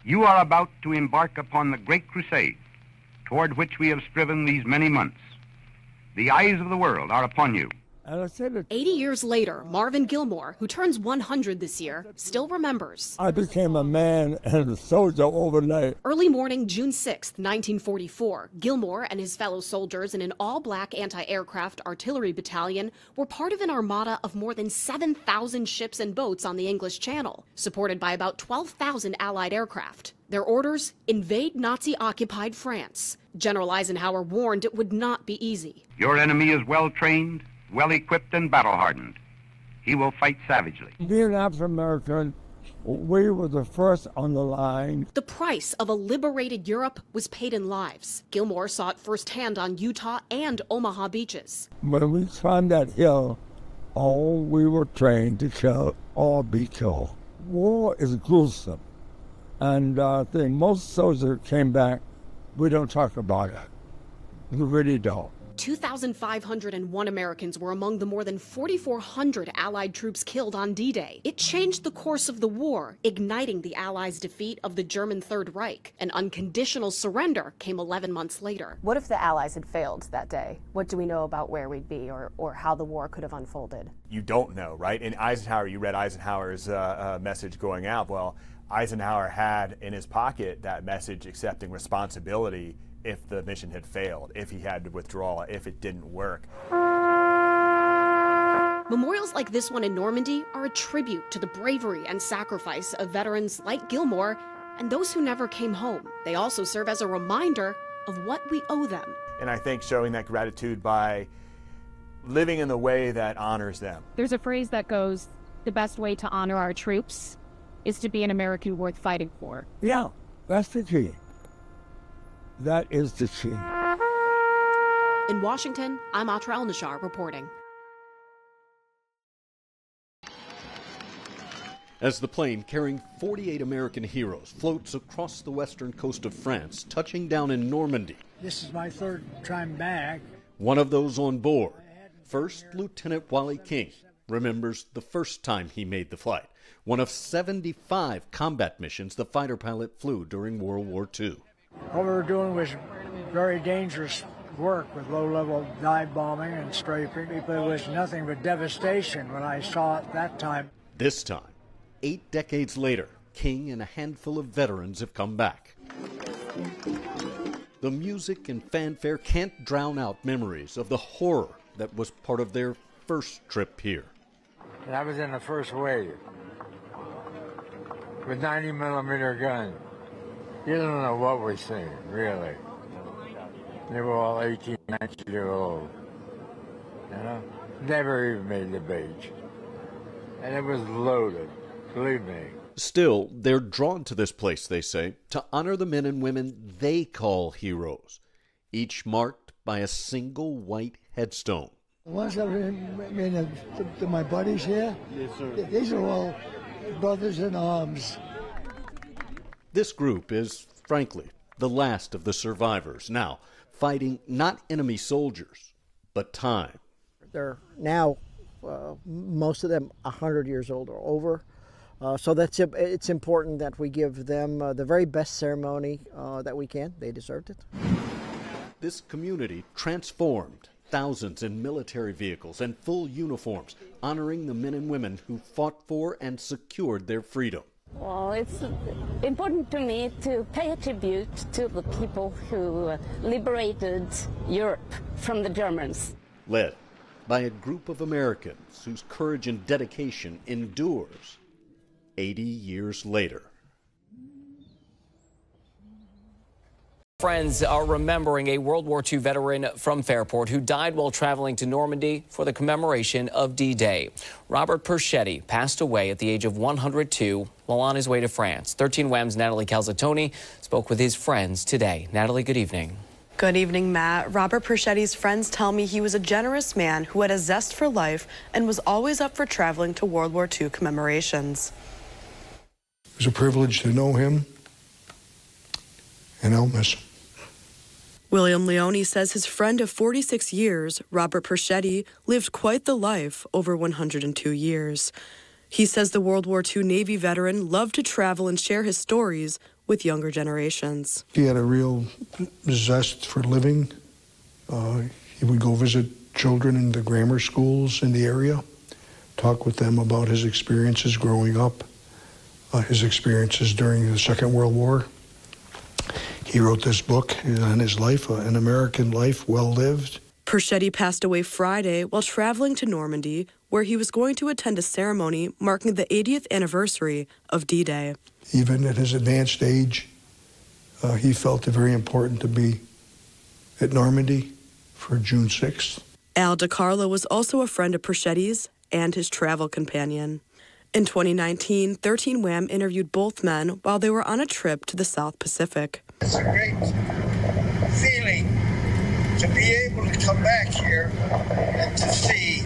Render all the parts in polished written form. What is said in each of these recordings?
You are about to embark upon the great crusade toward which we have striven these many months. The eyes of the world are upon you. 80 years later, Marvin Gilmore, who turns 100 this year, still remembers. I became a man and a soldier overnight. Early morning, June 6, 1944, Gilmore and his fellow soldiers in an all-black anti-aircraft artillery battalion were part of an armada of more than 7,000 ships and boats on the English Channel, supported by about 12,000 Allied aircraft. Their orders: invade Nazi-occupied France. General Eisenhower warned it would not be easy. Your enemy is well-trained, well-equipped, and battle-hardened. He will fight savagely. Being African-American, we were the first on the line. The price of a liberated Europe was paid in lives. Gilmore saw it firsthand on Utah and Omaha beaches. When we climbed that hill, all we were trained to kill or be killed. War is gruesome. And I think most soldiers came back, we don't talk about it. We really don't. 2,501 Americans were among the more than 4,400 Allied troops killed on D-Day. It changed the course of the war, igniting the Allies' defeat of the German Third Reich. An unconditional surrender came 11 months later. What if the Allies had failed that day? What do we know about where we'd be or how the war could have unfolded? You don't know, right? In Eisenhower, you read Eisenhower's message going out. Well, Eisenhower had in his pocket that message accepting responsibility if the mission had failed, if he had to withdraw, if it didn't work. Memorials like this one in Normandy are a tribute to the bravery and sacrifice of veterans like Gilmore and those who never came home. They also serve as a reminder of what we owe them. And I think showing that gratitude by living in the way that honors them. There's a phrase that goes, the best way to honor our troops is to be an American worth fighting for. Yeah, that's the key. That is the key. In Washington, I'm Atra El-Nashar reporting. As the plane carrying 48 American heroes floats across the western coast of France, touching down in Normandy. This is my third time back. One of those on board, First Lieutenant Wally King, remembers the first time he made the flight. One of 75 combat missions the fighter pilot flew during World War II. What we were doing was very dangerous work with low-level dive bombing and strafing. It was nothing but devastation when I saw it that time. This time, 8 decades later, King and a handful of veterans have come back. The music and fanfare can't drown out memories of the horror that was part of their first trip here. I was in the first wave with 90mm gun. You don't know what we're seeing, really. They were all 18, 19-year-old. You know? Never even made the beach. And it was loaded, believe me. Still, they're drawn to this place, they say, to honor the men and women they call heroes, each marked by a single white headstone. The ones that were my buddies here, yes, sir. These are all brothers in arms. This group is, frankly, the last of the survivors, now fighting not enemy soldiers, but time. They're now, most of them, 100 years old or over. So it's important that we give them the very best ceremony that we can. They deserved it. This community transformed, thousands in military vehicles and full uniforms, honoring the men and women who fought for and secured their freedom. Well, it's important to me to pay a tribute to the people who liberated Europe from the Germans. Led by a group of Americans whose courage and dedication endures 80 years later. Friends are remembering a World War II veteran from Fairport who died while traveling to Normandy for the commemoration of D-Day. Robert Perchetti passed away at the age of 102 while on his way to France. 13 WEM's Natalie Calzatoni spoke with his friends today. Natalie, good evening. Good evening, Matt. Robert Perchetti's friends tell me he was a generous man who had a zest for life and was always up for traveling to World War II commemorations. It was a privilege to know him, and I'll miss him. William Leone says his friend of 46 years, Robert Perchetti, lived quite the life over 102 years. He says the World War II Navy veteran loved to travel and share his stories with younger generations. He had a real zest for living. He would go visit children in the grammar schools in the area, talk with them about his experiences growing up, his experiences during the Second World War. He wrote this book on his life, An American Life Well Lived. Perchetti passed away Friday while traveling to Normandy, where he was going to attend a ceremony marking the 80th anniversary of D-Day. Even at his advanced age, he felt it very important to be at Normandy for June 6th. Al DiCarlo was also a friend of Perchetti's and his travel companion. In 2019, 13 Wham interviewed both men while they were on a trip to the South Pacific. It's a great feeling to be able to come back here and to see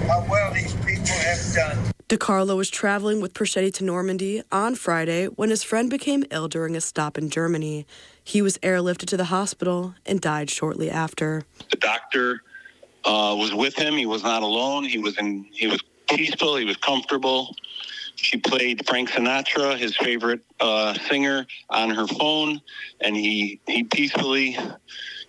how well these people have done. DiCarlo was traveling with Perchetti to Normandy on Friday when his friend became ill during a stop in Germany. He was airlifted to the hospital and died shortly after. The doctor was with him. He was not alone. He was peaceful. He was comfortable. She played Frank Sinatra, his favorite singer, on her phone, and he peacefully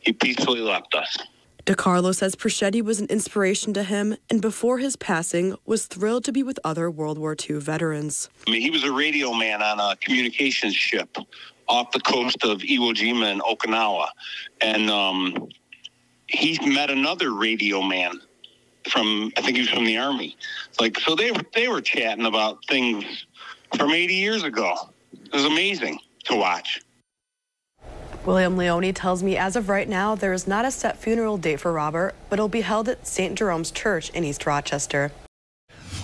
left us. DiCarlo says Perchetti was an inspiration to him, and before his passing, was thrilled to be with other World War II veterans. I mean, he was a radio man on a communications ship off the coast of Iwo Jima in Okinawa, and he met another radio man I think he was from the Army. So they were chatting about things from 80 years ago. It was amazing to watch. William Leone tells me as of right now, there is not a set funeral date for Robert, but it'll be held at St. Jerome's Church in East Rochester.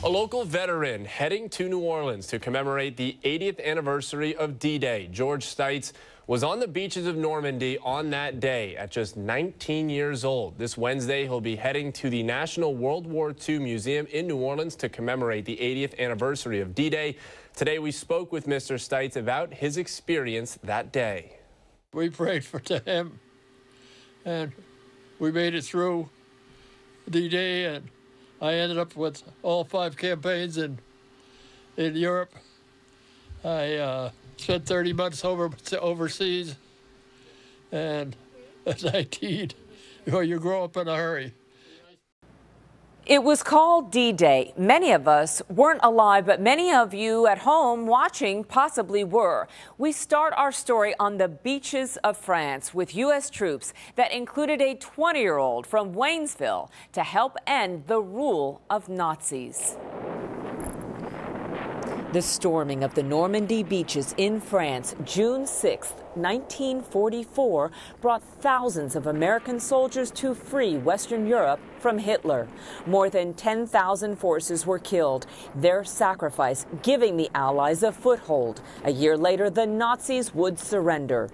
A local veteran heading to New Orleans to commemorate the 80th anniversary of D-Day. George Stites was on the beaches of Normandy on that day at just 19 years old. This Wednesday, he'll be heading to the National World War II Museum in New Orleans to commemorate the 80th anniversary of D-Day. Today, we spoke with Mr. Stites about his experience that day. We prayed for him, and we made it through D-Day, and I ended up with all 5 campaigns in Europe. I spent 30 months overseas, and at 19, you grow up in a hurry. It was called D-Day. Many of us weren't alive, but many of you at home watching possibly were. We start our story on the beaches of France with U.S. troops that included a 20-year-old from Waynesville to help end the rule of Nazis. The storming of the Normandy beaches in France, June 6, 1944, brought thousands of American soldiers to free Western Europe from Hitler. More than 10,000 forces were killed, their sacrifice giving the Allies a foothold. A year later, the Nazis would surrender.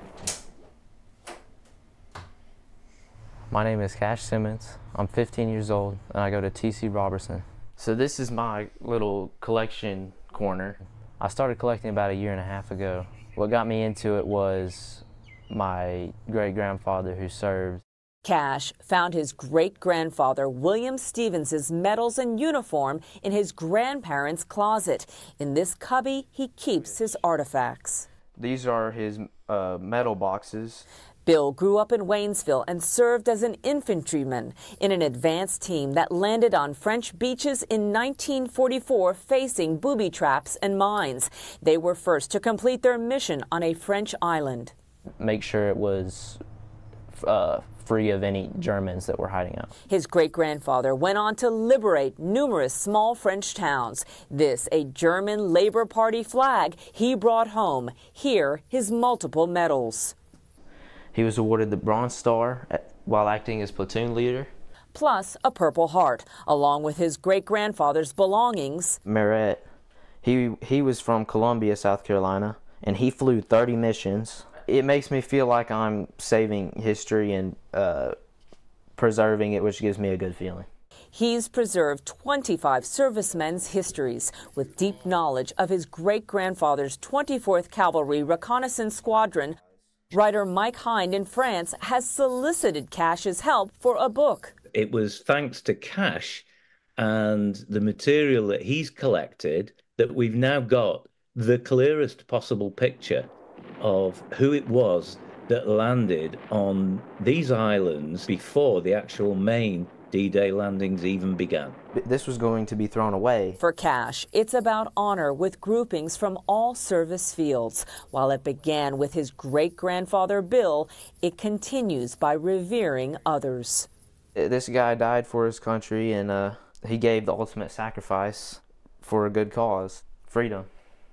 My name is Cash Simmons. I'm 15 years old, and I go to T.C. Robertson. So this is my little collection corner. I started collecting about 1.5 years ago. What got me into it was my great-grandfather who served. Cash found his great-grandfather William Stevens's medals and uniform in his grandparents' closet. In this cubby, he keeps his artifacts. These are his medal boxes. Bill grew up in Waynesville and served as an infantryman in an advance team that landed on French beaches in 1944 facing booby traps and mines. They were first to complete their mission on a French island. Make sure it was free of any Germans that were hiding out. His great-grandfather went on to liberate numerous small French towns. This, a German Labor Party flag he brought home. Here, his multiple medals. He was awarded the Bronze Star while acting as platoon leader. Plus a Purple Heart, along with his great-grandfather's belongings. Merritt, he was from Columbia, South Carolina, and he flew 30 missions. It makes me feel like I'm saving history and preserving it, which gives me a good feeling. He's preserved 25 servicemen's histories with deep knowledge of his great-grandfather's 24th Cavalry Reconnaissance Squadron. Writer Mike Hind in France has solicited Cash's help for a book. It was thanks to Cash and the material that he's collected, that we've now got the clearest possible picture of who it was that landed on these islands before the actual main D-Day landings even began. This was going to be thrown away. For Cash, it's about honor with groupings from all service fields. While it began with his great-grandfather Bill, it continues by revering others. This guy died for his country, and he gave the ultimate sacrifice for a good cause, freedom.